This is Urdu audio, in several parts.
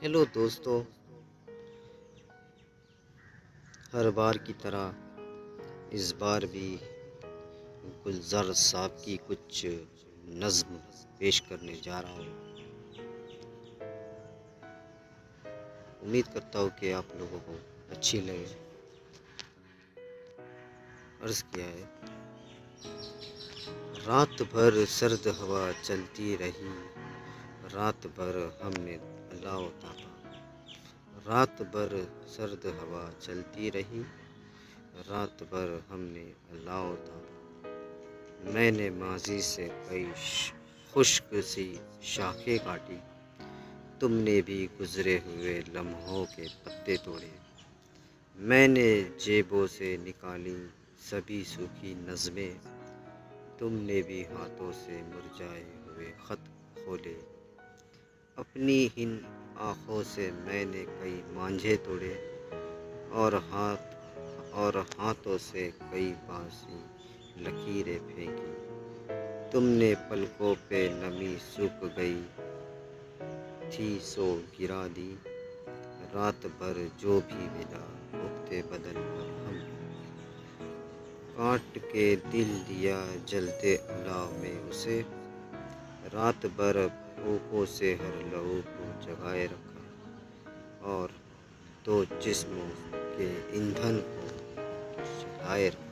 ہیلو دوستو، ہر بار کی طرح اس بار بھی گلزار صاحب کی کچھ نظم پیش کرنے جا رہا ہوں۔ امید کرتا ہوں کہ آپ لوگوں کو اچھی لگے۔ عرض کیا ہے، رات بھر سرد ہوا چلتی رہی، رات بھر ہم نے اللہ تاپا۔ رات بھر سرد ہوا چلتی رہی، رات بھر ہم نے اللہ تاپا۔ میں نے ماضی سے کئی خشک سی شاخیں کاٹی، تم نے بھی گزرے ہوئے لمحوں کے پتے توڑے۔ میں نے جیبوں سے نکالی سبھی سوکھی نظمیں، تم نے بھی ہاتھوں سے مرجھائے ہوئے خط کھولے۔ اپنی ہن آنکھوں سے میں نے کئی مانجھے توڑے، اور ہاتھوں سے کئی بانسی لکیریں پھینکی۔ تم نے پلکوں پہ نمی سوکھ گئی تھی سو گرا دی، رات بھر جو بھی ملا اگتے بدن پر ہم نے۔ کاٹ کے دل دیا جلتے الاو میں اسے، رات بھر بھوکوں سے ہر لہو کو جگائے رکھا، اور دو جسموں کے ایندھن کو جلائے رکھا۔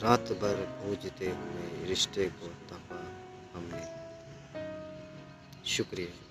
رات بھر بوجھتے ہوئے رشتے کو تپا ہم نے۔ شکریہ۔